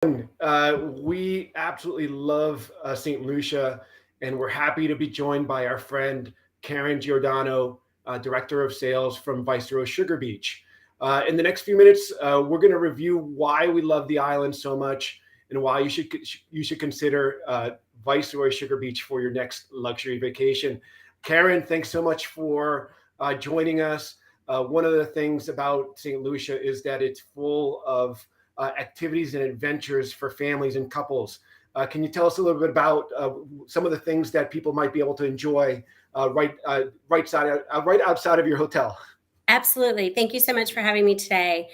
We absolutely love St. Lucia, and we're happy to be joined by our friend Karen Girodano, Director of Sales from Viceroy Sugar Beach. In the next few minutes, we're going to review why we love the island so much and why you should consider Viceroy Sugar Beach for your next luxury vacation. Karen, thanks so much for joining us. One of the things about St. Lucia is that it's full of activities and adventures for families and couples. Can you tell us a little bit about some of the things that people might be able to enjoy right outside of your hotel? Absolutely. Thank you so much for having me today.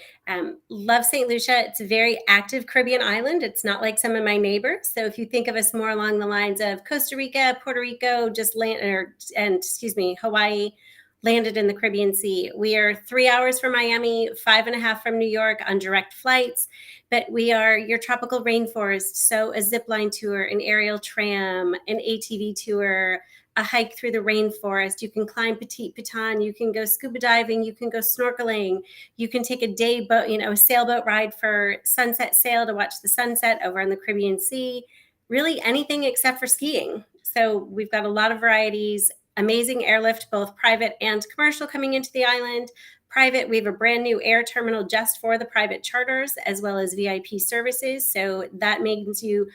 Love St. Lucia. It's a very active Caribbean island. It's not like some of my neighbors. So if you think of us more along the lines of Costa Rica, Puerto Rico, Hawaii, landed in the Caribbean Sea. We are 3 hours from Miami, 5.5 from New York on direct flights, but we are your tropical rainforest. So a zip line tour, an aerial tram, an ATV tour, a hike through the rainforest. You can climb Petit Piton. You can go scuba diving. You can go snorkeling. You can take a day boat, a sailboat ride for sunset sail to watch the sunset over in the Caribbean Sea. Really anything except for skiing. So we've got a lot of varieties. Amazing airlift, both private and commercial, coming into the island. Private, we have a brand new air terminal just for the private charters, as well as VIP services. So that means you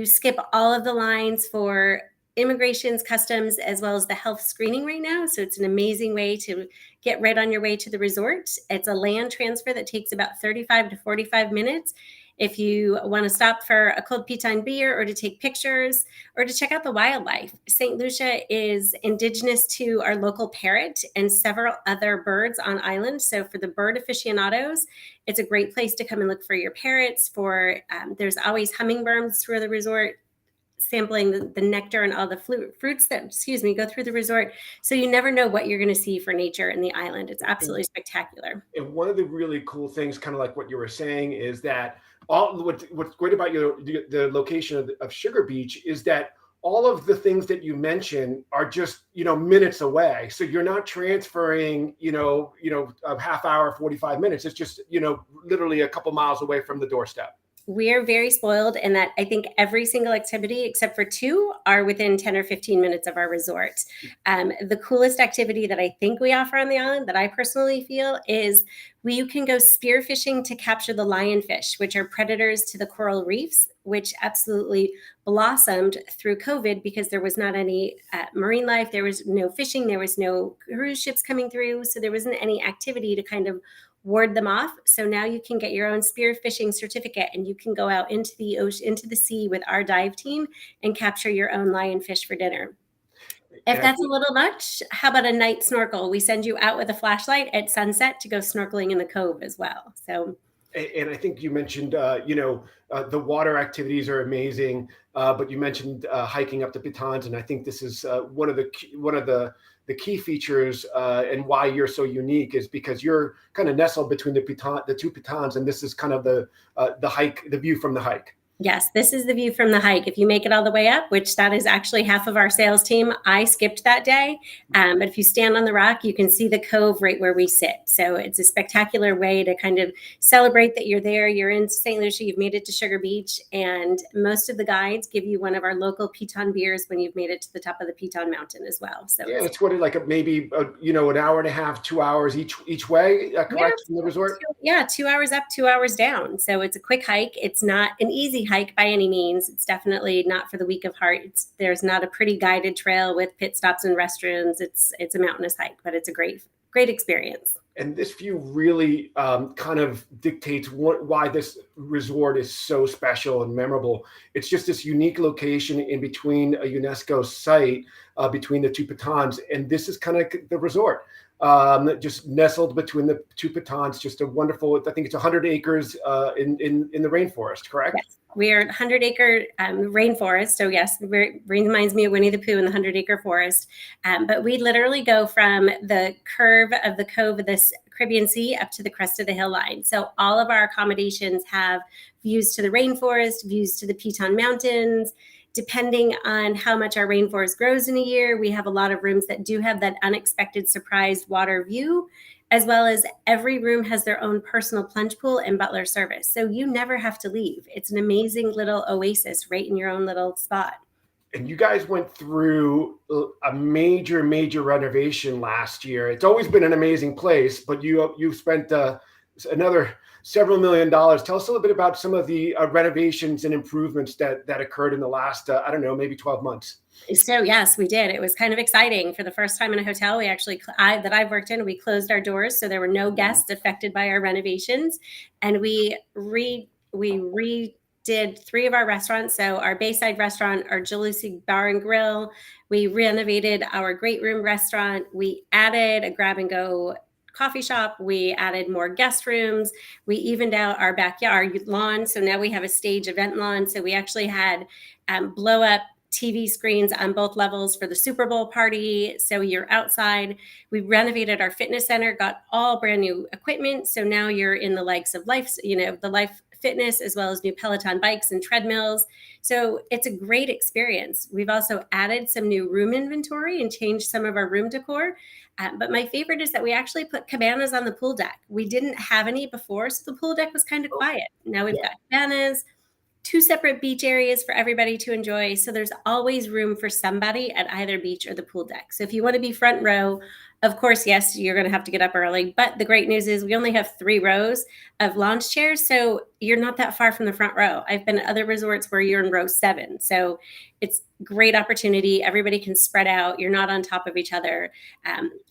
skip all of the lines for immigrations, customs, as well as the health screening right now. So it's an amazing way to get right on your way to the resort. It's a land transfer that takes about 35 to 45 minutes. If you want to stop for a cold piton beer or to take pictures or to check out the wildlife, St. Lucia is indigenous to our local parrot and several other birds on island. So for the bird aficionados, it's a great place to come and look for your parrots. There's always hummingbirds through the resort, sampling the nectar and all the fruits that, go through the resort. So you never know what you're going to see for nature in the island. It's absolutely spectacular. And one of the really cool things, kind of like what you were saying, is that what's great about the location of Sugar Beach is that all of the things that you mentioned are just minutes away. So you're not transferring a half hour, 45 minutes. It's just literally a couple miles away from the doorstep. We're very spoiled in that I think every single activity except for two are within 10 or 15 minutes of our resort. The coolest activity that I think we offer on the island, that I personally feel, is you can go spearfishing to capture the lionfish, which are predators to the coral reefs, which absolutely blossomed through COVID because there was not any marine life. There was no fishing. There was no cruise ships coming through. So there wasn't any activity to kind of ward them off. So now you can get your own spearfishing certificate and you can go out into the ocean, into the sea with our dive team and capture your own lionfish for dinner. If that's a little much, how about a night snorkel? We send you out with a flashlight at sunset to go snorkeling in the cove as well. So, and I think you mentioned, the water activities are amazing, but you mentioned hiking up the Pitons, and I think this is one of the key features and why you're so unique is because you're kind of nestled between the two Pitons, and this is kind of the hike, the view from the hike. Yes, this is the view from the hike. If you make it all the way up, which that is actually half of our sales team, I skipped that day. But if you stand on the rock, you can see the cove right where we sit. So it's a spectacular way to kind of celebrate that you're there. You're in St. Lucia, you've made it to Sugar Beach, and most of the guides give you one of our local Piton beers when you've made it to the top of the Piton Mountain as well. So yeah, it's what, like maybe an hour and a half, 2 hours each way, correct, from the resort? 2 hours up, 2 hours down. So it's a quick hike. It's not an easy hike by any means. It's definitely not for the weak of heart. There's not a pretty guided trail with pit stops and restrooms. It's a mountainous hike, but it's a great experience. And this view really kind of dictates why this resort is so special and memorable. It's just this unique location in between a UNESCO site, between the two Pitons, and this is kind of the resort. Just nestled between the two Pitons, just a wonderful, I think it's 100 acres in the rainforest, correct? Yes. We are 100-acre rainforest. So yes, it reminds me of Winnie the Pooh in the 100-acre forest. But we literally go from the curve of the cove of this Caribbean Sea up to the crest of the hill line. So all of our accommodations have views to the rainforest, views to the Piton Mountains. Depending on how much our rainforest grows in a year, we have a lot of rooms that do have that unexpected surprise water view. as well as every room has their own personal plunge pool and butler service. So you never have to leave. It's an amazing little oasis right in your own little spot. And you guys went through a major renovation last year. It's always been an amazing place, but you spent another several $1,000,000. Tell us a little bit about some of the renovations and improvements that occurred in the last, I don't know, maybe 12 months. So yes, we did. It was kind of exciting. For the first time in a hotel, we actually, that I've worked in, we closed our doors, so there were no guests affected by our renovations, and we redid 3 of our restaurants. So our Bayside restaurant, our Jalusi Bar and Grill, we renovated our Great Room restaurant. We added a grab and go coffee shop. We added more guest rooms. We evened out our backyard lawn. So now we have a stage event lawn. So we actually had blow up TV screens on both levels for the Super Bowl party. So you're outside. We renovated our fitness center, got all brand new equipment. So now you're in the likes of the Life Fitness, as well as new Peloton bikes and treadmills. So it's a great experience. We've also added some new room inventory and changed some of our room decor. But my favorite is that we actually put cabanas on the pool deck. We didn't have any before, so the pool deck was kind of quiet. Now we've got cabanas, 2 separate beach areas for everybody to enjoy. So there's always room for somebody at either beach or the pool deck. So if you want to be front row, of course, yes, you're going to have to get up early. But the great news is we only have 3 rows of lounge chairs. So you're not that far from the front row. I've been at other resorts where you're in row 7. So it's great opportunity. Everybody can spread out. You're not on top of each other.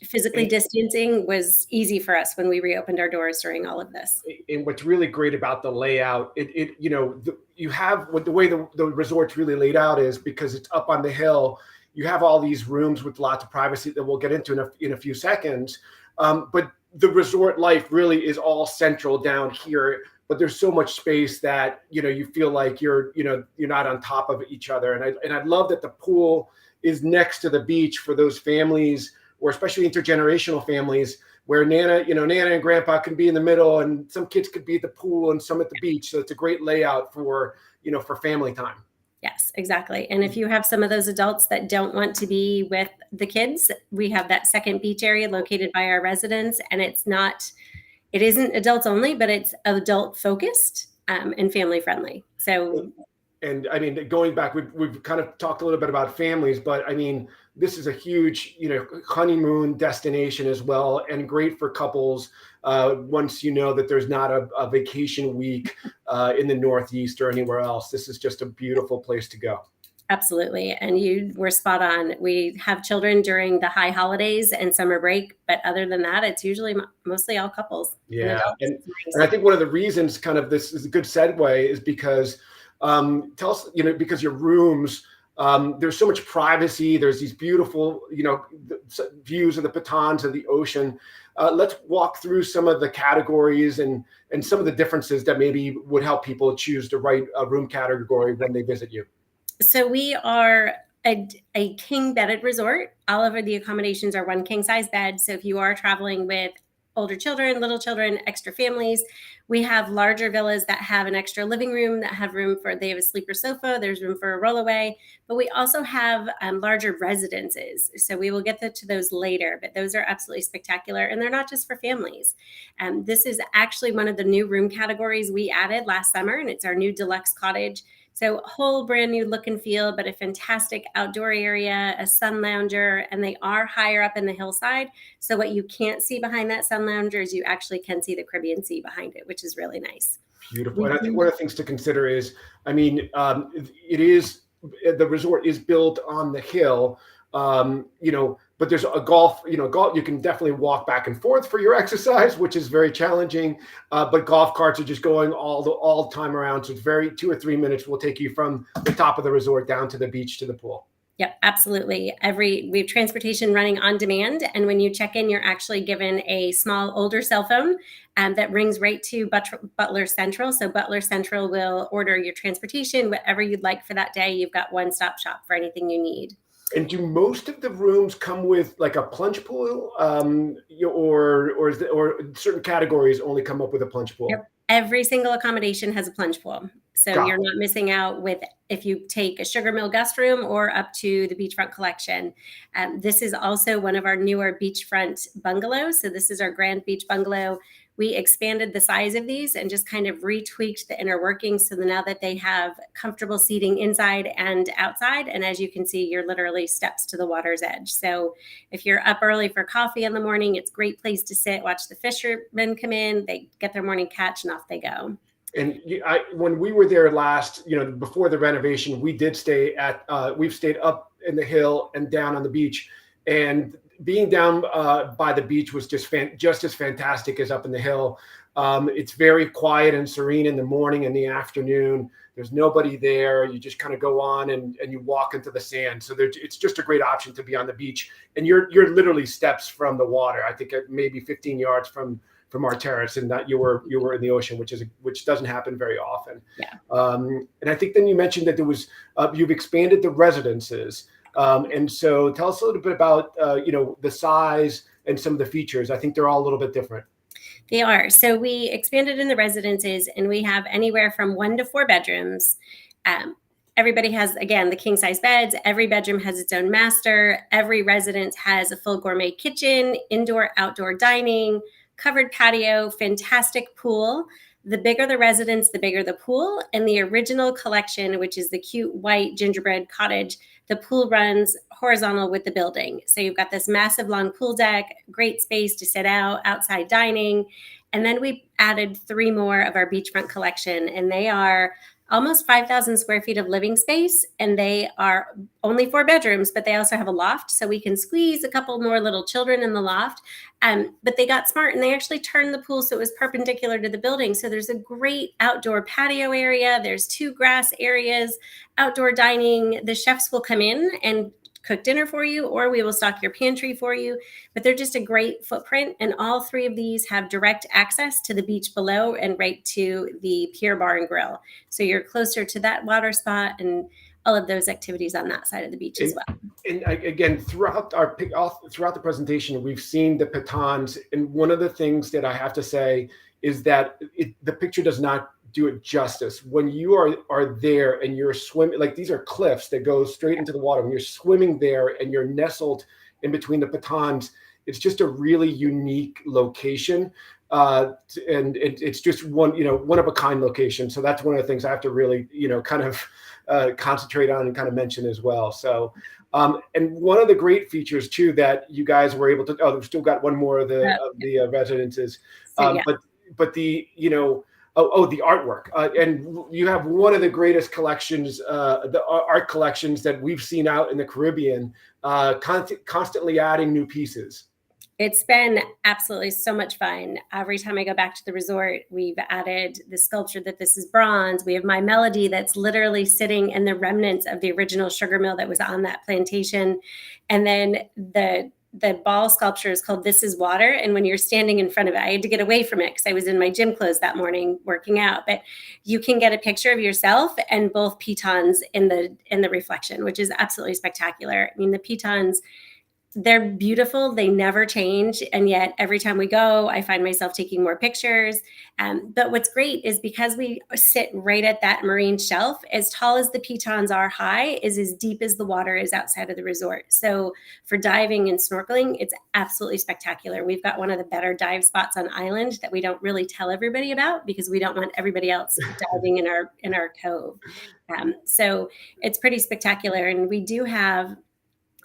Physically distancing was easy for us when we reopened our doors during all of this. And what's really great about the layout, you have the way the resort's really laid out is because it's up on the hill. You have all these rooms with lots of privacy that we'll get into in a few seconds. But the resort life really is all central down here. But there's so much space that you feel like you're not on top of each other. And I love that the pool is next to the beach for those families, or especially intergenerational families, where Nana and Grandpa can be in the middle, and some kids could be at the pool and some at the beach. So it's a great layout for family time. Yes, exactly. And if you have some of those adults that don't want to be with the kids, we have that second beach area located by our residents, and it isn't adults only, but it's adult focused and family friendly. So, and I mean, going back, we've kind of talked a little bit about families, but I mean, this is a huge, honeymoon destination as well, and great for couples. Once you know that there's not a vacation week in the Northeast or anywhere else, this is just a beautiful place to go. Absolutely. And you were spot on. We have children during the high holidays and summer break, but other than that, it's usually mostly all couples. Yeah. And I think one of the reasons kind of this is a good segue is because tell us, because your rooms, there's so much privacy. There's these beautiful, views of the Pitons of the ocean. Let's walk through some of the categories and some of the differences that maybe would help people choose the right room category when they visit you. So we are a king bedded resort. All of the accommodations are 1 king size bed. So if you are traveling with older children, little children, extra families, we have larger villas that have an extra living room, they have a sleeper sofa, there's room for a rollaway, but we also have larger residences. So we will get to those later, but those are absolutely spectacular. And they're not just for families. This is actually one of the new room categories we added last summer, and it's our new deluxe cottage. So whole brand new look and feel, but a fantastic outdoor area, a sun lounger, and they are higher up in the hillside. So what you can't see behind that sun lounger is you actually can see the Caribbean Sea behind it, which is really nice. Beautiful. And I think one of the things to consider is, the resort is built on the hill, but there's a golf, you can definitely walk back and forth for your exercise, which is very challenging. But golf carts are just going all the time around. So it's 2 or 3 minutes will take you from the top of the resort down to the beach to the pool. Yep, absolutely. We have transportation running on demand. And when you check in, you're actually given a small older cell phone that rings right to Butler Central. So Butler Central will order your transportation, whatever you'd like for that day. You've got one-stop shop for anything you need. And do most of the rooms come with like a plunge pool, or certain categories only come up with a plunge pool? Yep. Every single accommodation has a plunge pool. So Got you're it. not missing out with if you take a Sugar Mill guest room or up to the beachfront collection. This is also one of our newer beachfront bungalows. So this is our Grand Beach bungalow. We expanded the size of these and just kind of retweaked the inner workings so that now that they have comfortable seating inside and outside. And as you can see, you're literally steps to the water's edge. So if you're up early for coffee in the morning, it's a great place to sit, watch the fishermen come in, they get their morning catch, and off they go. And when we were there last, before the renovation, we did stay we've stayed up in the hill and down on the beach, and being down by the beach was just as fantastic as up in the hill. It's very quiet and serene in the morning and the afternoon. There's nobody there. You just kind of go on and you walk into the sand. So it's just a great option to be on the beach, and you're literally steps from the water. I think maybe 15 yards from our terrace, and that you were in the ocean, which doesn't happen very often. Yeah. And I think then you mentioned that there was you've expanded the residences, and so tell us a little bit about the size and some of the features. I think they're all a little bit different. They are. So we expanded in the residences, and we have anywhere from 1 to 4 bedrooms. Everybody has, again, the king size beds. Every bedroom has its own master. Every residence has a full gourmet kitchen, indoor, outdoor dining, covered patio, fantastic pool. The bigger the residence, the bigger the pool. And the original collection, which is the cute white gingerbread cottage, the pool runs horizontal with the building. So you've got this massive long pool deck, great space to sit out, outside dining. And then we added 3 more of our beachfront collection, and they are almost 5,000 square feet of living space, and they are only 4 bedrooms, but they also have a loft, so we can squeeze a couple more little children in the loft. But they got smart, and they actually turned the pool so it was perpendicular to the building. So there's a great outdoor patio area. There's 2 grass areas, outdoor dining. The chefs will come in and cook dinner for you, or we will stock your pantry for you. But they're just a great footprint. And all 3 of these have direct access to the beach below and right to the pier bar and grill. So you're closer to that water spot and all of those activities on that side of the beach as well. And again, throughout the presentation, we've seen the pitons. And one of the things that I have to say is that the picture does not do it justice. When you are there and you're swimming, like these are cliffs that go straight into the water. When you're swimming there and you're nestled in between the pitons, it's just a really unique location. And it's just one of a kind location. So that's one of the things I have to really, kind of concentrate on and kind of mention as well. So, and one of the great features too, that you guys were able to, we've still got one more of the residences, but the, the artwork. And you have one of the greatest collections, the art collections that we've seen out in the Caribbean, constantly adding new pieces. It's been absolutely so much fun. Every time I go back to the resort, we've added the sculpture that this is bronze. We have my melody that's literally sitting in the remnants of the original sugar mill that was on that plantation. And then the ball sculpture is called This Is Water. And when you're standing in front of it, I had to get away from it because I was in my gym clothes that morning working out. But you can get a picture of yourself and both pitons in the reflection, which is absolutely spectacular. I mean, the pitons, they're beautiful. They never change. And yet every time we go, I find myself taking more pictures. But what's great is because we sit right at that marine shelf, as tall as the pitons are high, is as deep as the water is outside of the resort. So for diving and snorkeling, it's absolutely spectacular. We've got one of the better dive spots on island that we don't really tell everybody about because we don't want everybody else diving in our cove. So it's pretty spectacular. And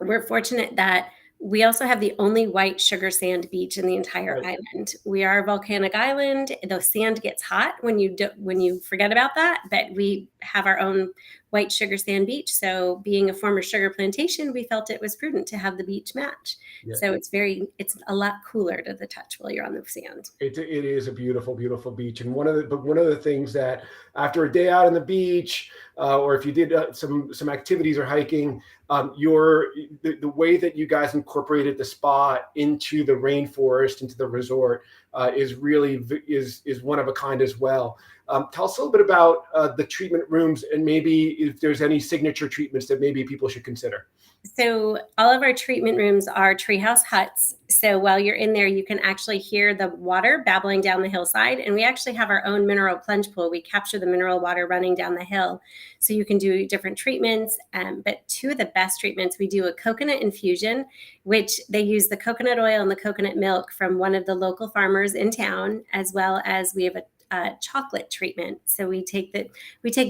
we're fortunate that we also have the only white sugar sand beach in the entire island. We are a volcanic island. The sand gets hot when you forget about that, but we have our own white sugar sand beach. So being a former sugar plantation, we felt it was prudent to have the beach match. Yeah. So it's a lot cooler to the touch while you're on the sand. It is a beautiful, beautiful beach. And one of the things that after a day out on the beach, or if you did some activities or hiking, the way that you guys incorporated the spa into the rainforest, into the resort, is really is one of a kind as well. Tell us a little bit about the treatment rooms, and maybe if there's any signature treatments that maybe people should consider. So all of our treatment rooms are treehouse huts. So while you're in there, you can actually hear the water babbling down the hillside. And we actually have our own mineral plunge pool. We capture the mineral water running down the hill. So you can do different treatments. But two of the best treatments, we do a coconut infusion, which they use the coconut oil and the coconut milk from one of the local farmers in town, as well as we have a chocolate treatment. So we take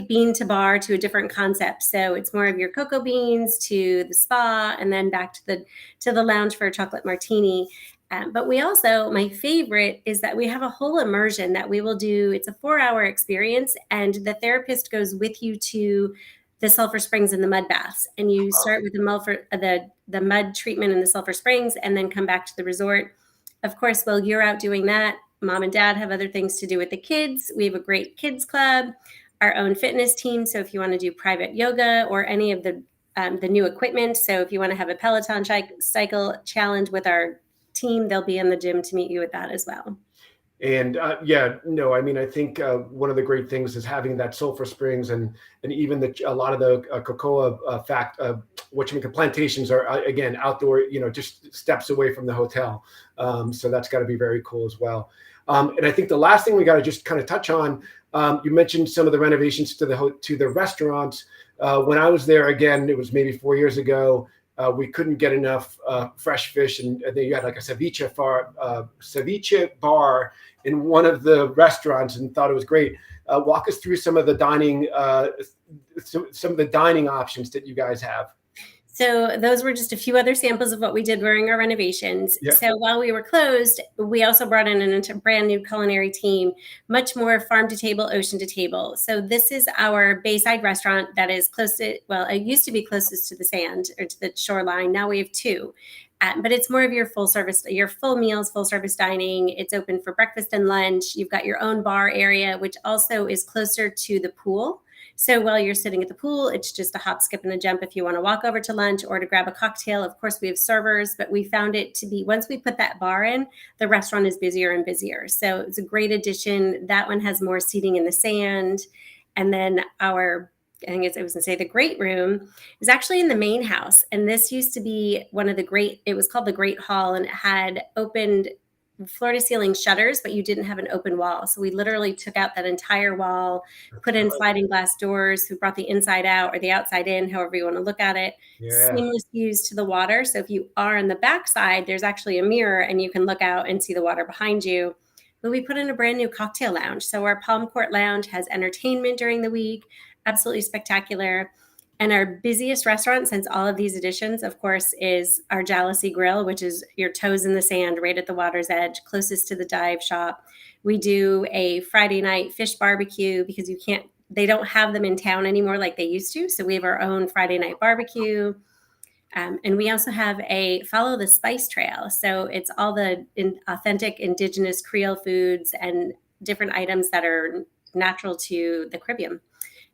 bean to bar to a different concept. So it's more of your cocoa beans to the spa, and then back to the lounge for a chocolate martini. But we also, my favorite is that we have a whole immersion that we will do. It's a 4-hour experience, and the therapist goes with you to the sulfur springs and the mud baths. And you start with the mud treatment in the sulfur springs, and then come back to the resort. Of course, while you're out doing that, mom and dad have other things to do with the kids. We have a great kids club, our own fitness team. So if you want to do private yoga or any of the new equipment, so if you want to have a Peloton cycle challenge with our team, they'll be in the gym to meet you with that as well. And I think one of the great things is having that sulfur springs, and even a lot of the cocoa plantations are again outdoor, just steps away from the hotel. So that's got to be very cool as well. And I think the last thing we got to just kind of touch on, you mentioned some of the renovations to the restaurants. When I was there, again, it was maybe 4 years ago. We couldn't get enough fresh fish, and then you had like a ceviche bar in one of the restaurants, and thought it was great. Walk us through some of the dining options that you guys have. So those were just a few other samples of what we did during our renovations. Yeah. So while we were closed, we also brought in a brand new culinary team, much more farm to table, ocean to table. So this is our Bayside restaurant that is it used to be closest to the sand or to the shoreline. Now we have two. But it's more of your full meals, full service dining. It's open for breakfast and lunch. You've got your own bar area, which also is closer to the pool. So while you're sitting at the pool, it's just a hop, skip, and a jump if you want to walk over to lunch or to grab a cocktail. Of course, we have servers, but we found it to be, once we put that bar in, the restaurant is busier and busier. So it's a great addition. That one has more seating in the sand. And then the great room is actually in the main house. And this used to be it was called the Great Hall, and it had opened floor to ceiling shutters, but you didn't have an open wall. So we literally took out that entire wall, put in sliding glass doors, who brought the inside out or the outside in, however you want to look at it. Yeah. Seamless views to the water. So if you are on the backside, there's actually a mirror and you can look out and see the water behind you. But we put in a brand new cocktail lounge. So our Palm Court Lounge has entertainment during the week. Absolutely spectacular. And our busiest restaurant since all of these additions, of course, is our Jealousy Grill, which is your toes in the sand right at the water's edge, closest to the dive shop. We do a Friday night fish barbecue because they don't have them in town anymore like they used to. So we have our own Friday night barbecue. And we also have a Follow the Spice Trail. So it's all the authentic indigenous Creole foods and different items that are natural to the Caribbean.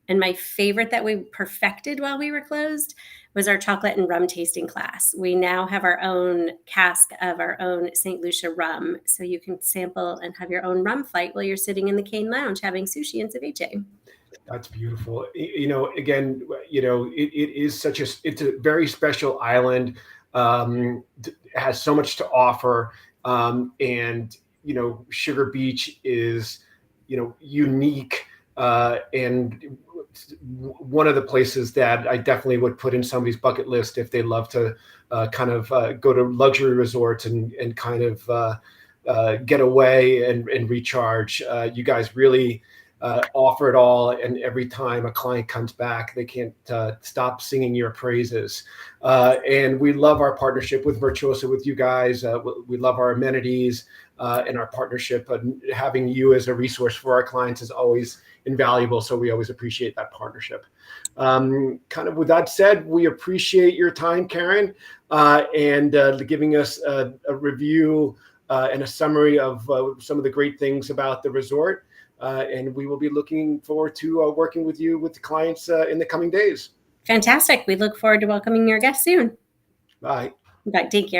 And my favorite that we perfected while we were closed was our chocolate and rum tasting class. We now have our own cask of our own Saint Lucia rum. So you can sample and have your own rum flight while you're sitting in the Cane Lounge having sushi and ceviche. That's beautiful. Again, it's a very special island. Has so much to offer. And Sugar Beach is, unique. And one of the places that I definitely would put in somebody's bucket list if they love to go to luxury resorts and kind of get away and recharge. You guys really offer it all, and every time a client comes back, they can't stop singing your praises. And we love our partnership with Virtuoso, with you guys. We love our amenities and our partnership. Having you as a resource for our clients is always invaluable, so we always appreciate that partnership. Kind of with that said, we appreciate your time, Karen, and giving us a review and a summary of some of the great things about the resort. And we will be looking forward to working with you with the clients in the coming days. Fantastic. We look forward to welcoming your guests soon. Bye. Bye. Take care.